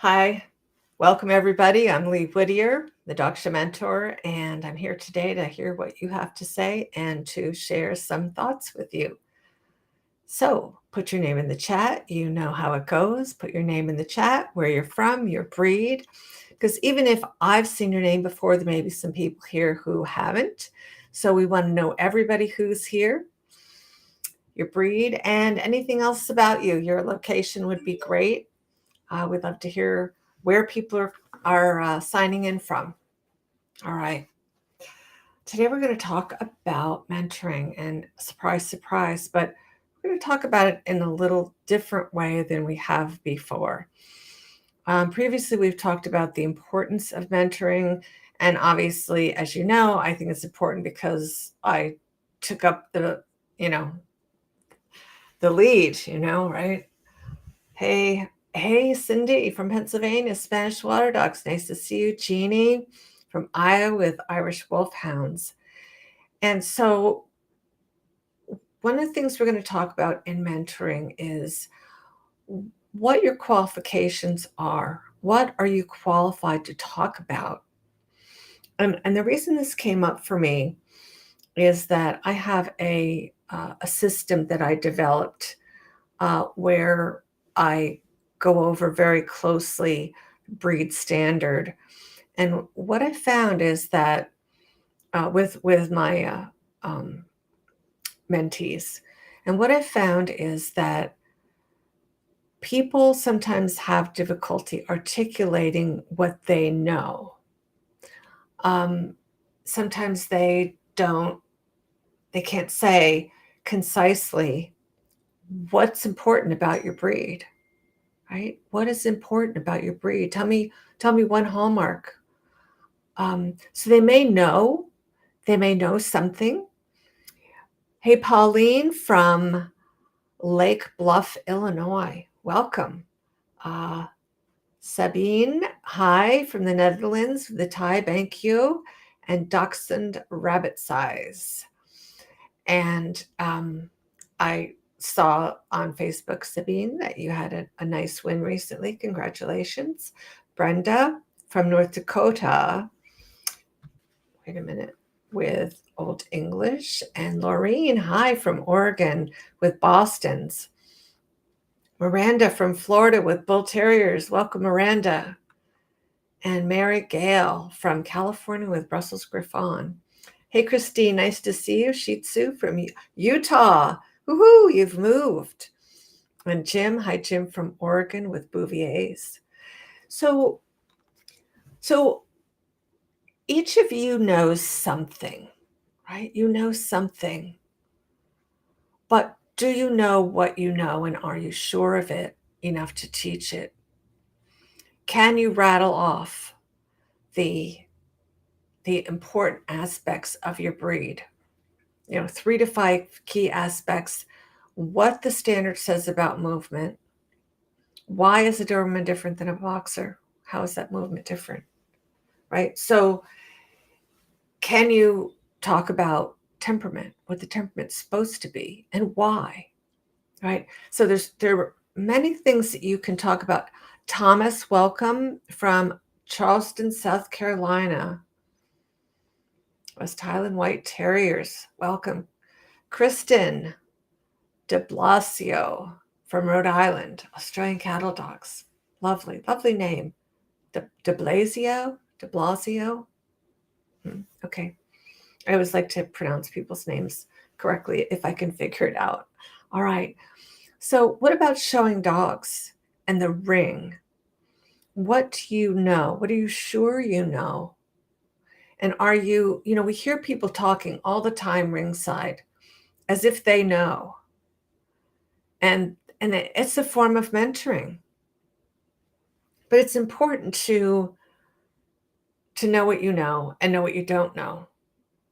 Hi, welcome everybody. I'm Lee Whittier, the Docsha Mentor, and I'm here today to hear what you have to say and to share some thoughts with you. So, put your name in the chat. You know how it goes. Put your name in the chat, where you're from, your breed, because even if I've seen your name before, there may be some people here who haven't. So, we want to know everybody who's here, your breed, and anything else about you. Your location would be great. We'd love to hear where people are signing in from. All right. Today we're going to talk about mentoring, and surprise, surprise, but we're going to talk about it in a little different way than we have before. Previously, we've talked about the importance of mentoring. And obviously, as you know, I think it's important because I took up the lead, right? Hey, Cindy from Pennsylvania, Spanish Water Dogs. Nice to see you. Jeannie from Iowa with Irish Wolfhounds. And so one of the things we're going to talk about in mentoring is what your qualifications are. What are you qualified to talk about? And the reason this came up for me is that I have a system that I developed where I go over very closely breed standard. And what I found is that with my mentees, and what I found is that people sometimes have difficulty articulating what they know. Sometimes they can't say concisely what's important about your breed. Right? What is important about your breed? Tell me one hallmark. So they may know something. Hey, Pauline from Lake Bluff, Illinois, welcome. Sabine, hi from the Netherlands, the Thai Bank you, and Dachshund Rabbit Size. And I saw on Facebook, Sabine, that you had a nice win recently. Congratulations. Brenda from North Dakota. Wait a minute. With Old English. And Laureen, hi from Oregon with Boston's. Miranda from Florida with Bull Terriers. Welcome, Miranda. And Mary Gale from California with Brussels Griffon. Hey, Christine, nice to see you. Shih Tzu from Utah. Woohoo, you've moved. And Jim, hi, Jim from Oregon with Bouviers. So each of you knows something, right? You know something. But do you know what you know, and are you sure of it enough to teach it? Can you rattle off the important aspects of your breed? 3 to 5 key aspects. What the standard says about movement. Why is a Doberman different than a boxer? How is that movement different? Right? So can you talk about temperament, what the temperament's supposed to be, and why? Right? So there are many things that you can talk about. Thomas, welcome from Charleston, South Carolina. West Highland White Terriers, welcome. Kristen de Blasio from Rhode Island, Australian Cattle Dogs. Lovely, lovely name. De Blasio? Okay. I always like to pronounce people's names correctly if I can figure it out. All right. So what about showing dogs and the ring? What do you know? What are you sure you know? And are you, we hear people talking all the time ringside as if they know. And it's a form of mentoring. But it's important to know what you know and know what you don't know,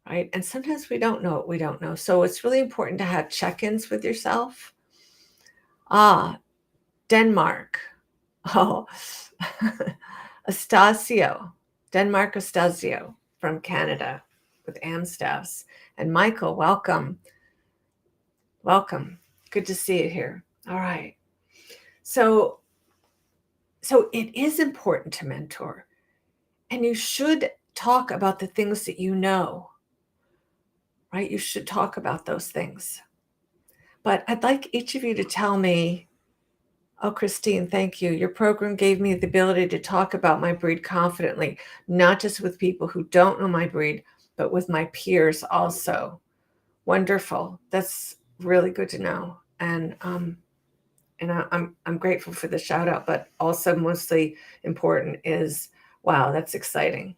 right? And sometimes we don't know what we don't know. So it's really important to have check-ins with yourself. Denmark. Oh, Astasio. Denmark Astasio from Canada with Amstaffs. And Michael, welcome. Welcome. Good to see you here. All right. So So it is important to mentor, and you should talk about the things that you know, right? You should talk about those things. But I'd like each of you to tell me, oh, Christine, thank you. Your program gave me the ability to talk about my breed confidently, not just with people who don't know my breed, but with my peers also. Wonderful. That's really good to know. I'm grateful for the shout out, but also mostly important is, wow, that's exciting.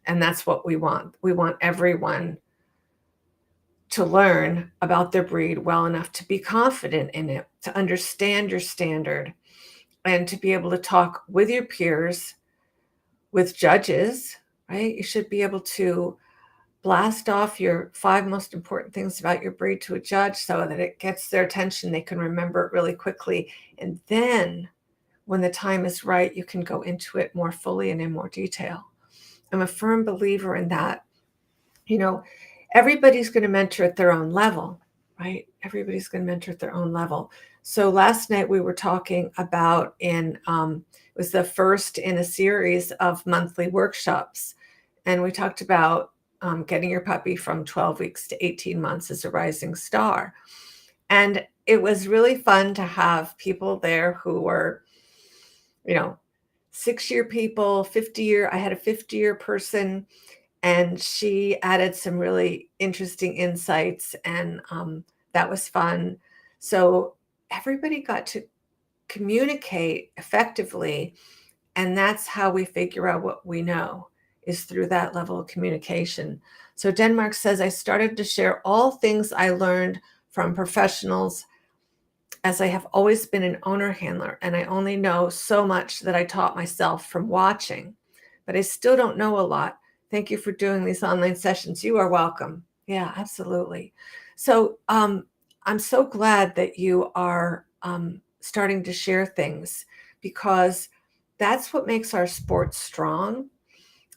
And that's what we want. We want everyone to learn about their breed well enough to be confident in it, to understand your standard, and to be able to talk with your peers, with judges, right? You should be able to blast off your 5 most important things about your breed to a judge so that it gets their attention. They can remember it really quickly. And then when the time is right, you can go into it more fully and in more detail. I'm a firm believer in that. You know, everybody's going to mentor at their own level, right? Everybody's going to mentor at their own level. So last night we were talking about it was the first in a series of monthly workshops. And we talked about getting your puppy from 12 weeks to 18 months as a rising star. And it was really fun to have people there who were, you know, 6-year people, 50-year. I had a 50-year person, and she added some really interesting insights, and that was fun. So everybody got to communicate effectively, and that's how we figure out what we know, is through that level of communication. So Denmark says, I started to share all things I learned from professionals, as I have always been an owner handler, and I only know so much that I taught myself from watching, but I still don't know a lot. Thank you for doing these online sessions. You are welcome. Yeah, absolutely. So I'm so glad that you are starting to share things, because that's what makes our sport strong,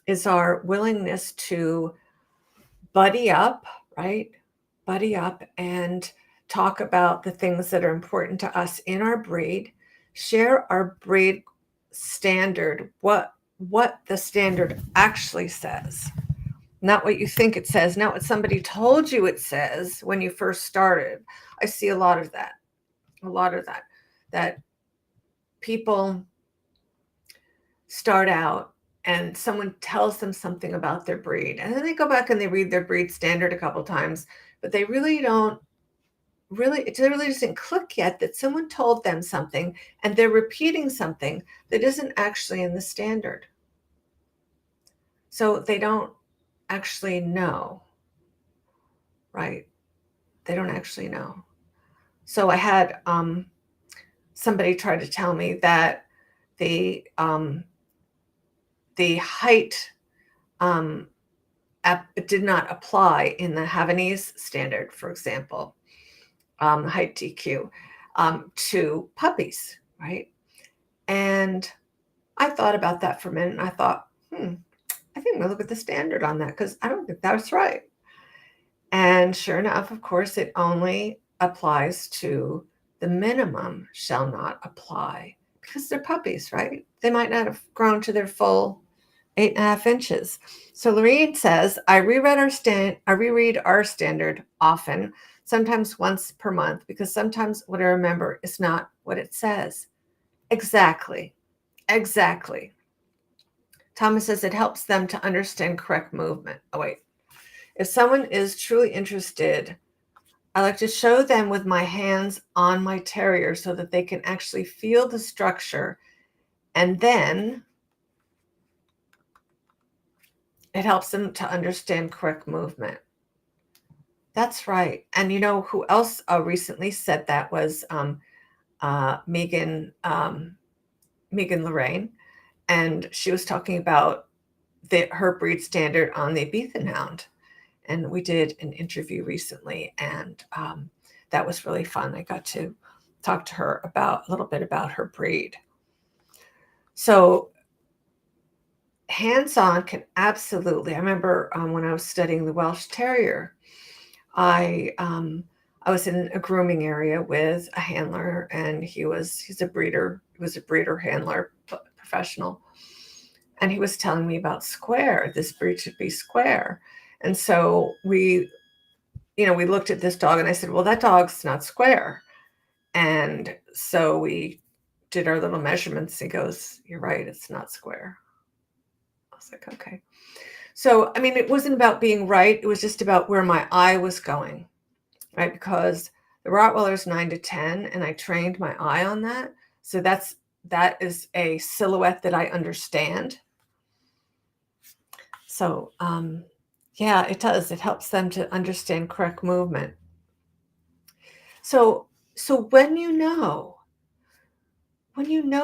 is our willingness to buddy up, right? Buddy up and talk about the things that are important to us in our breed, share our breed standard, what the standard actually says, not what you think it says, not what somebody told you it says when you first started. I see a lot of that, that people start out and someone tells them something about their breed, and then they go back and they read their breed standard a couple times, but they really don't really it really doesn't click yet that someone told them something and they're repeating something that isn't actually in the standard. So they don't actually know, right? They don't actually know. So I had somebody try to tell me that the height um, did not apply in the Havanese standard, for example, height DQ, to puppies, right? And I thought about that for a minute, and I thought, I think we'll look at the standard on that, because I don't think that's right. And sure enough, of course, it only applies to the minimum shall not apply, because they're puppies, right? They might not have grown to their full 8.5 inches. So Lorene says, I reread our standard often, sometimes once per month, because sometimes what I remember is not what it says. Exactly. Exactly. Thomas says it helps them to understand correct movement. Oh, wait. If someone is truly interested, I like to show them with my hands on my terrier so that they can actually feel the structure, and then it helps them to understand correct movement. That's right. And you know who else recently said that was Megan Lorraine, and she was talking about her breed standard on the Beathen Hound. And we did an interview recently, and that was really fun. I got to talk to her about a little bit about her breed. So hands-on can absolutely. I remember when I was studying the Welsh Terrier, I I was in a grooming area with a handler, and he's a breeder. He was a breeder handler, professional. And he was telling me about Square. This breed should be Square. And so we looked at this dog, and I said, well, that dog's not Square. And so we did our little measurements. He goes, you're right, it's not Square. I was like, okay. So, I mean, it wasn't about being right. It was just about where my eye was going, right? Because the Rottweiler's 9 to 10, and I trained my eye on that. So that is a silhouette that I understand. So, yeah, it does. It helps them to understand correct movement. So, when you know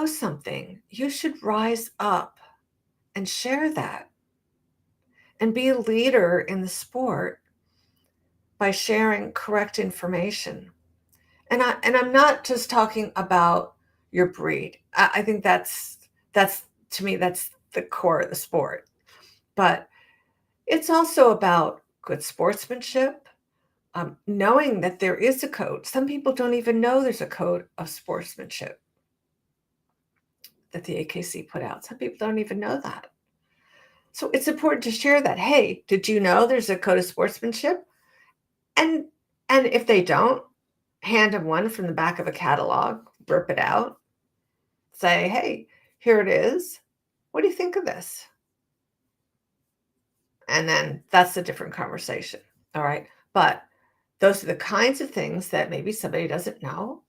something, you should rise up and share that and be a leader in the sport by sharing correct information. And I'm not just talking about your breed. I think that's to me that's the core of the sport. But it's also about good sportsmanship, knowing that there is a code. Some people don't even know there's a code of sportsmanship that the AKC put out. Some people don't even know that. So it's important to share that. Hey, did you know there's a code of sportsmanship? And and if they don't, hand them one from the back of a catalog, rip it out, say, hey, here it is. What do you think of this? And then that's a different conversation. All right. But those are the kinds of things that maybe somebody doesn't know.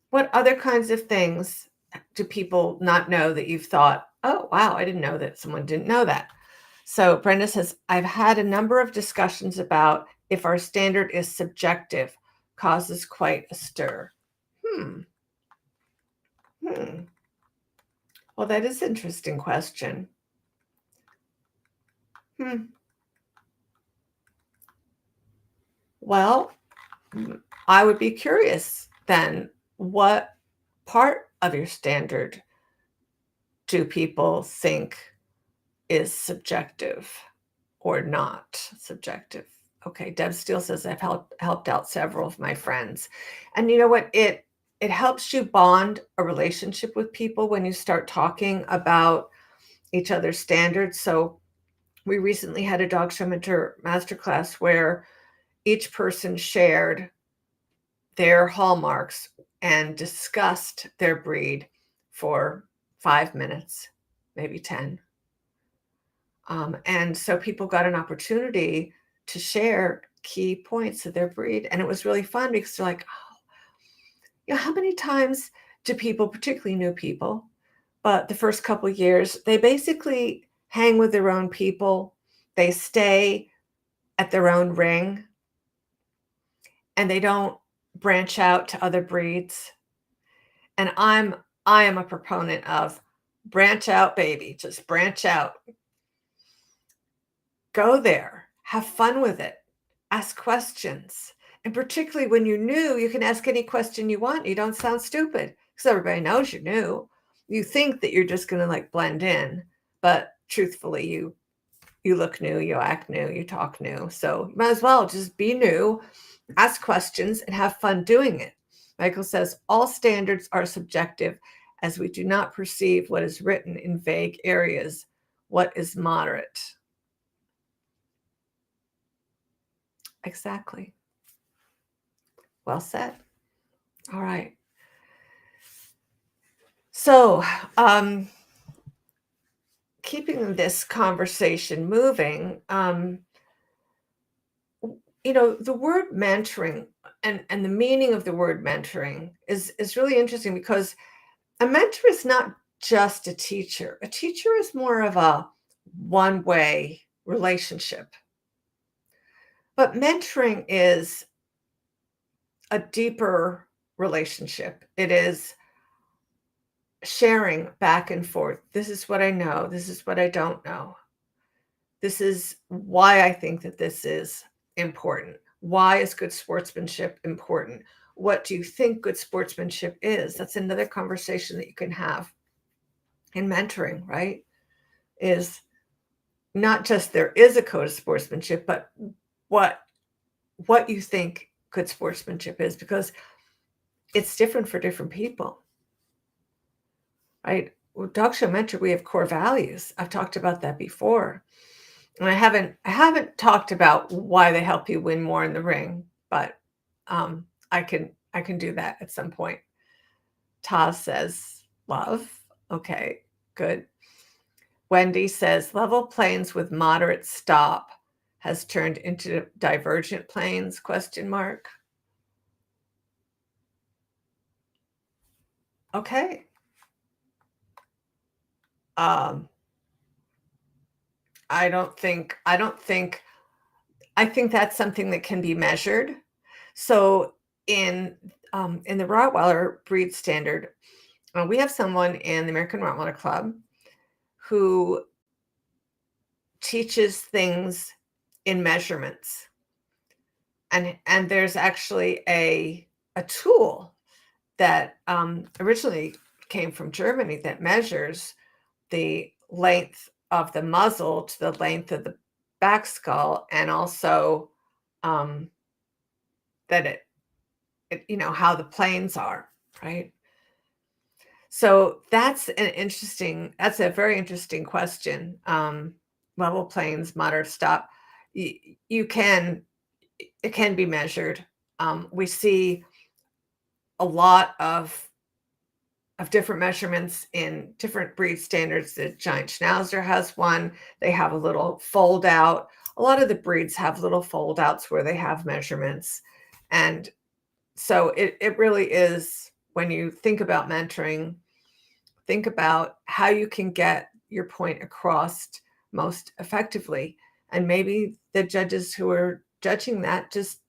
What other kinds of things do people not know that you've thought, oh, wow, I didn't know that someone didn't know that? So Brenda says, I've had a number of discussions about if our standard is subjective, causes quite a stir. Hmm. Well, that is an interesting question. Well, I would be curious then, what part of your standard do people think is subjective or not subjective? Okay, Deb Steele says I've helped out several of my friends. And you know what? It helps you bond a relationship with people when you start talking about each other's standards. So we recently had a dog show mentor masterclass where each person shared their hallmarks and discussed their breed for 5 minutes, maybe 10. And so people got an opportunity to share key points of their breed. And it was really fun because they're like, oh, how many times do people, particularly new people, but the first couple of years, they basically hang with their own people, they stay at their own ring, and they don't branch out to other breeds. And I am a proponent of branch out, baby. Just branch out. Go there. Have fun with it. Ask questions. And particularly when you're new, you can ask any question you want. You don't sound stupid because everybody knows you're new. You think that you're just going to like blend in, but truthfully, you look new, you act new, you talk new. So you might as well just be new, ask questions, and have fun doing it. Michael says, all standards are subjective as we do not perceive what is written in vague areas. What is moderate? Exactly. Well said. All right. So, keeping this conversation moving, the word mentoring and the meaning of the word mentoring is really interesting because a mentor is not just a teacher. A teacher is more of a one-way relationship. But mentoring is a deeper relationship. It is sharing back and forth. This is what I know. This is what I don't know. This is why I think that this is important. Why is good sportsmanship important? What do you think good sportsmanship is? That's another conversation that you can have in mentoring, right? Is not just there is a code of sportsmanship, but what you think good sportsmanship is, because it's different for different people, right? With dog show mentor, we have core values. I've talked about that before. And I haven't talked about why they help you win more in the ring, but I can do that at some point. Taz says love. Okay, good. Wendy says level planes with moderate stop has turned into divergent planes, question mark. Okay. Um, I think that's something that can be measured. So in in the Rottweiler breed standard, we have someone in the American Rottweiler Club who teaches things in measurements, and there's actually a tool that originally came from Germany that measures the length of the muzzle to the length of the back skull, and also um, that how the planes are, right? So that's a very interesting question. Level planes, moderate stop, you can it can be measured. We see a lot of different measurements in different breed standards. The giant schnauzer has one. They have a little fold out. A lot of the breeds have little fold outs where they have measurements. And so it really is, when you think about mentoring, think about how you can get your point across most effectively. And maybe the judges who are judging that just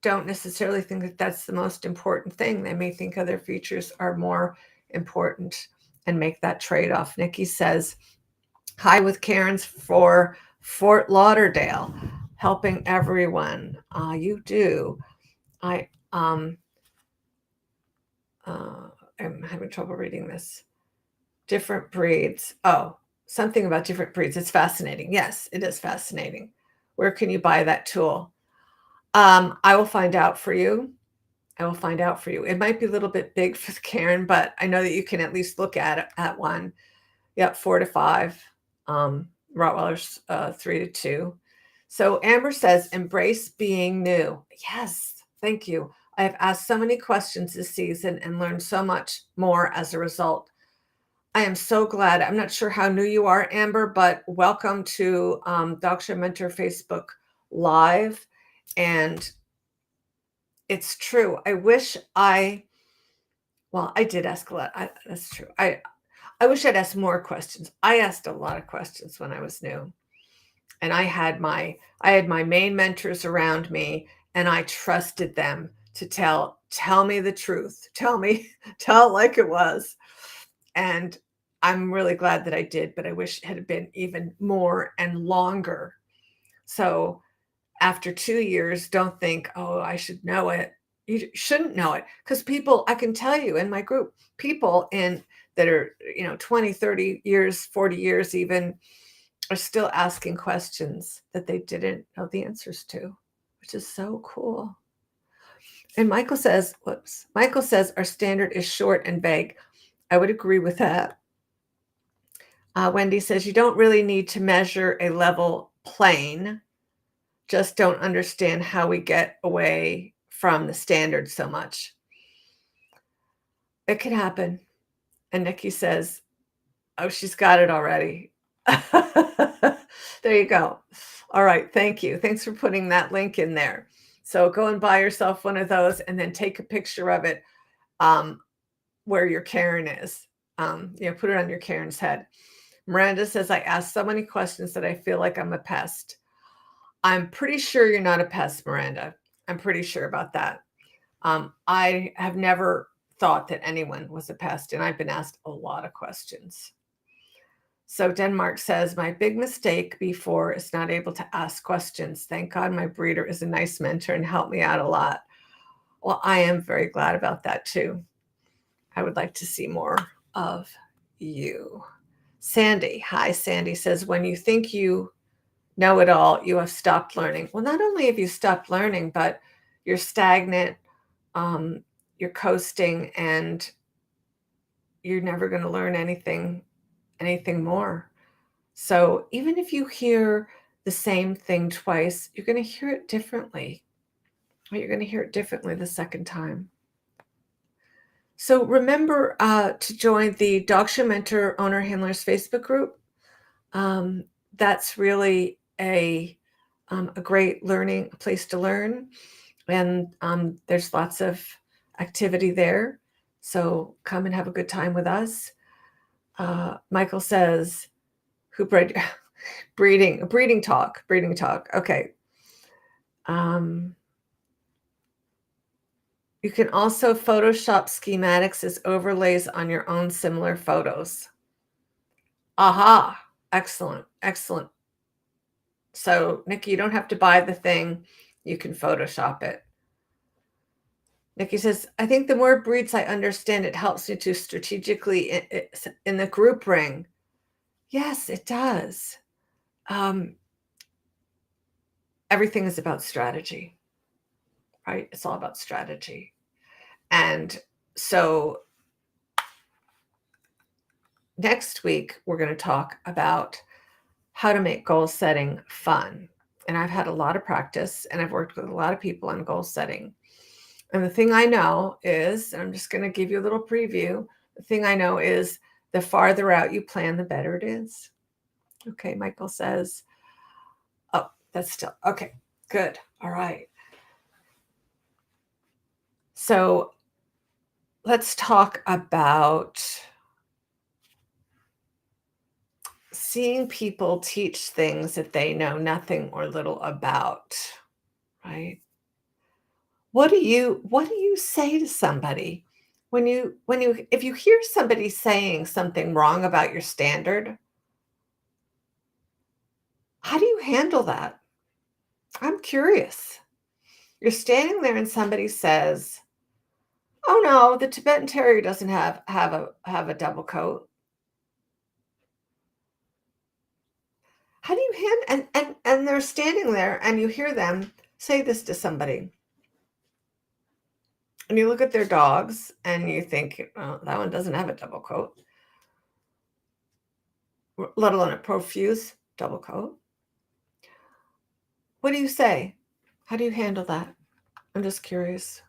don't necessarily think that that's the most important thing. They may think other features are more important and make that trade-off. Nikki says, hi with Karen's for Fort Lauderdale, helping everyone. You do. I I'm having trouble reading this. Different breeds. Oh, something about different breeds. It's fascinating. Yes, it is fascinating. Where can you buy that tool? I will find out for you. I will find out for you. It might be a little bit big for Karen, but I know that you can at least look at one. Yep, 4 to 5. Rottweilers 3 to 2. So Amber says, embrace being new. Yes, thank you. I have asked so many questions this season and learned so much more as a result. I am so glad. I'm not sure how new you are, Amber, but welcome to Dog Show Mentor Facebook Live. And it's true. I did ask a lot. That's true. I wish I'd asked more questions. I asked a lot of questions when I was new. And I had my main mentors around me, and I trusted them to tell me the truth. Tell it like it was. And I'm really glad that I did, but I wish it had been even more and longer. So after 2 years, don't think, oh, I should know it. You shouldn't know it, because people, I can tell you in my group, people that are 20, 30 years, 40 years even, are still asking questions that they didn't know the answers to, which is so cool. And Michael says, our standard is short and vague. I would agree with that. Wendy says, you don't really need to measure a level plane. Just don't understand how we get away from the standard so much. It can happen. And Nikki says, oh, she's got it already. There you go. All right. Thank you. Thanks for putting that link in there. So go and buy yourself one of those and then take a picture of it where your Karen is. Put it on your Karen's head. Miranda says, I asked so many questions that I feel like I'm a pest. I'm pretty sure you're not a pest, Miranda. I'm pretty sure about that. I have never thought that anyone was a pest, and I've been asked a lot of questions. So Denmark says, my big mistake before is not able to ask questions. Thank God my breeder is a nice mentor and helped me out a lot. Well, I am very glad about that too. I would like to see more of you. Sandy, hi, Sandy says, when you think you know it all, you have stopped learning. Well, not only have you stopped learning, but you're stagnant, um, you're coasting, and you're never going to learn anything more. So even if you hear the same thing twice, you're going to hear it differently. You're going to hear it differently the second time. So remember to join the Dog Show Mentor Owner Handlers Facebook group. Um, that's really a great learning place to learn, and there's lots of activity there. So come and have a good time with us. Michael says, "Who bred breeding talk? Breeding talk." Okay. You can also Photoshop schematics as overlays on your own similar photos. Aha! Excellent, excellent. So, Nikki, you don't have to buy the thing. You can Photoshop it. Nikki says, I think the more breeds I understand, it helps me to strategically in the group ring. Yes, it does. Everything is about strategy, right? It's all about strategy. And so next week, we're going to talk about how to make goal setting fun. And I've had a lot of practice and I've worked with a lot of people on goal setting. And the thing I know is, and I'm just going to give you a little preview. The thing I know is the farther out you plan, the better it is. Okay, Michael says, oh, that's still, okay, good. All right. So let's talk about seeing people teach things that they know nothing or little about, right? What do you say to somebody when you if you hear somebody saying something wrong about your standard? How do you handle that? I'm curious. You're standing there and somebody says, "Oh no, the Tibetan Terrier doesn't have a double coat." How do you and they're standing there and you hear them say this to somebody. And you look at their dogs and you think, "Oh, that one doesn't have a double coat, let alone a profuse double coat." What do you say? How do you handle that? I'm just curious.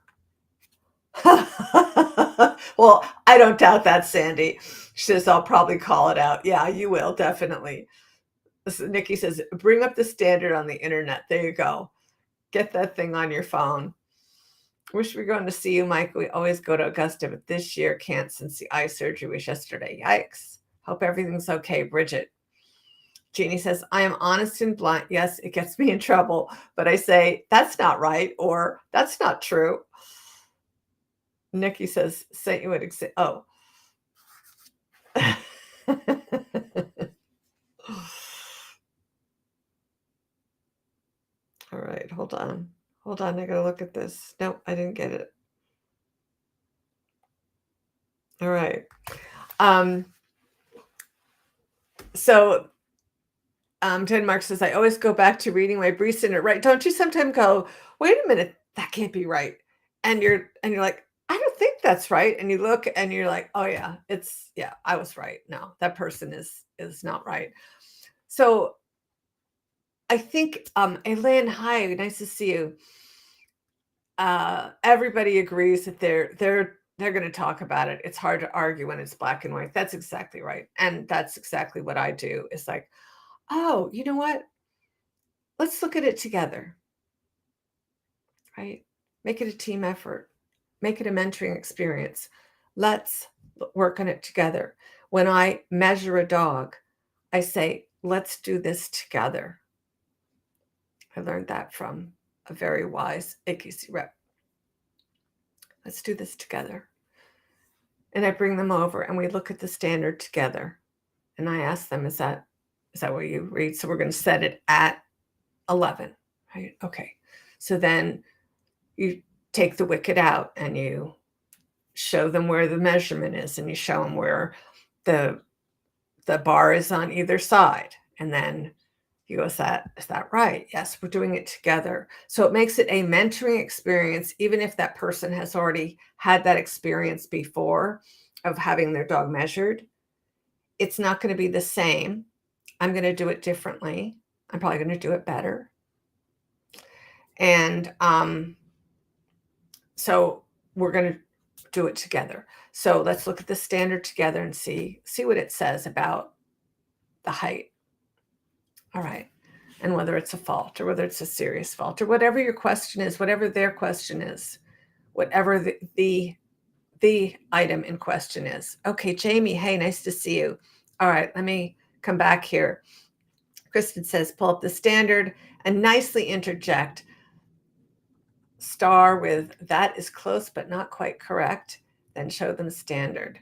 Well, I don't doubt that, Sandy. She says, I'll probably call it out. Yeah, you will, definitely. Nikki says, bring up the standard on the internet. There you go. Get that thing on your phone. Wish we were going to see you, Mike. We always go to Augusta, but this year can't since the eye surgery was yesterday. Yikes. Hope everything's okay, Bridget. Jeannie says, I am honest and blunt. Yes, it gets me in trouble, but I say, that's not right, or that's not true. Nikki says, sent you an example. Oh. All right, hold on. Hold on, I gotta look at this. Nope, I didn't get it. All right. So Denmark says, I always go back to reading my brief center, right? Don't you sometimes go, wait a minute, that can't be right. And you're like, I don't think that's right. And you look and you're like, oh yeah, I was right. No, that person is not right. So I think Elaine, hi, nice to see you. Everybody agrees that they're going to talk about it. It's hard to argue when it's black and white. That's exactly right. And that's exactly what I do. It's like, oh, you know what? Let's look at it together, right? Make it a team effort. Make it a mentoring experience. Let's work on it together. When I measure a dog, I say, let's do this together. I learned that from a very wise AKC rep. Let's do this together. And I bring them over and we look at the standard together. And I ask them, is that what you read? So we're going to set it at 11, right? Okay. So then you take the wicket out and you show them where the measurement is and you show them where the bar is on either side. And then He goes, is that right? Yes, we're doing it together. So it makes it a mentoring experience, even if that person has already had that experience before of having their dog measured. It's not going to be the same. I'm going to do it differently. I'm probably going to do it better. And so we're going to do it together. So let's look at the standard together and see what it says about the height. All right. And whether it's a fault or whether it's a serious fault or whatever your question is, whatever their question is, whatever the item in question is. Okay, Jamie, hey, nice to see you. All right, let me come back here. Kristen says, pull up the standard and nicely interject star with that is close but not quite correct, then show them standard.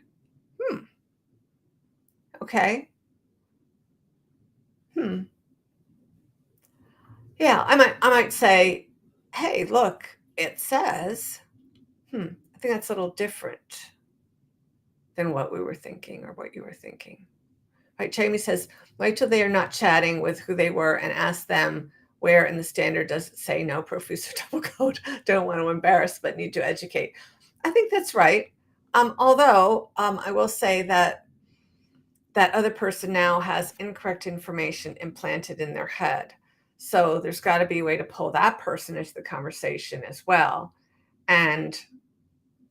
Okay. Yeah, I might say, hey, look, it says, I think that's a little different than what we were thinking or what you were thinking. Right, Jamie says, wait till they are not chatting with who they were and ask them where in the standard does it say no profuse or double code. Don't want to embarrass, but need to educate. I think that's right. Although I will say that that other person now has incorrect information implanted in their head. So there's got to be a way to pull that person into the conversation as well. And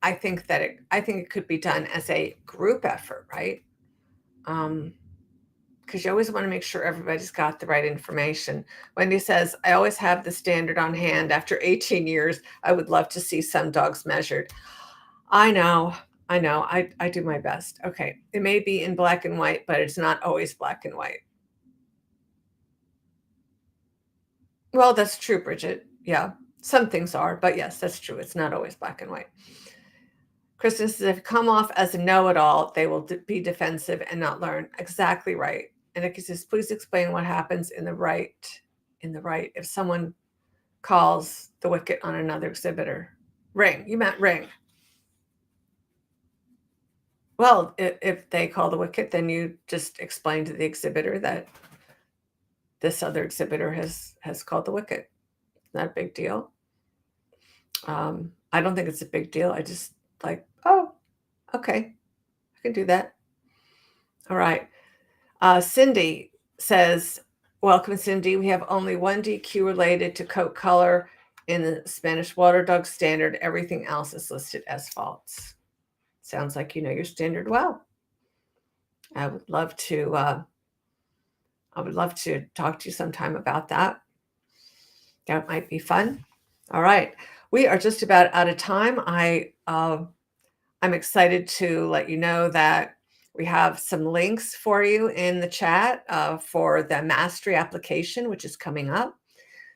I think it could be done as a group effort, right? Because you always want to make sure everybody's got the right information. Wendy says, I always have the standard on hand. After 18 years, I would love to see some dogs measured. I know. I do my best. Okay. It may be in black and white, but it's not always black and white. Well, that's true, Bridget. Yeah. Some things are, but yes, that's true. It's not always black and white. Kristen says, if you come off as a know-it-all, they will be defensive and not learn. Exactly right. And Nikki says, please explain what happens in the right if someone calls the wicket on another exhibitor. Ring. You meant ring. Well, if they call the wicket, then you just explain to the exhibitor that this other exhibitor has called the wicket. Not a big deal. I don't think it's a big deal. I just like, oh, okay, I can do that. All right. Cindy says, welcome, Cindy. We have only one DQ related to coat color in the Spanish water dog standard. Everything else is listed as faults. Sounds like you know your standard well. I would love to talk to you sometime about that. That might be fun. All right. We are just about out of time. I'm excited to let you know that we have some links for you in the chat for the Mastery application, which is coming up.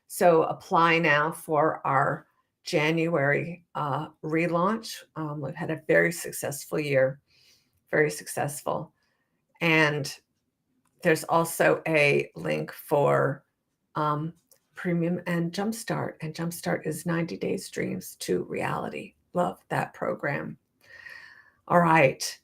So apply now for our January relaunch. We've had a very successful year, very successful. And there's also a link for Premium and Jumpstart. And Jumpstart is 90 Days Dreams to Reality. Love that program. All right.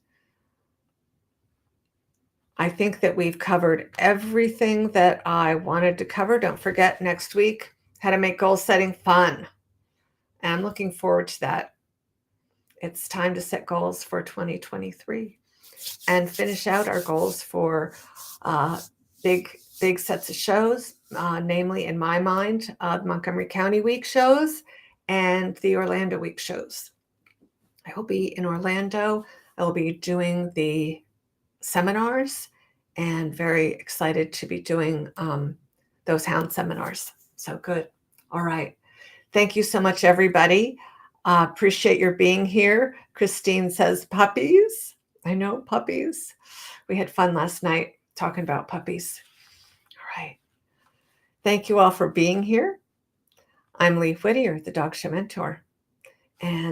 I think that we've covered everything that I wanted to cover. Don't forget next week, how to make goal setting fun. And I'm looking forward to that. It's time to set goals for 2023 and finish out our goals for big sets of shows, namely in my mind, Montgomery County Week shows and the Orlando Week shows. I will be in Orlando. I will be doing the seminars and very excited to be doing those hound seminars. So good. All right. Thank you so much, everybody. Appreciate your being here. Christine says puppies. I know, puppies. We had fun last night talking about puppies. All right. Thank you all for being here. I'm Lee Whittier, the Dog Show Mentor. And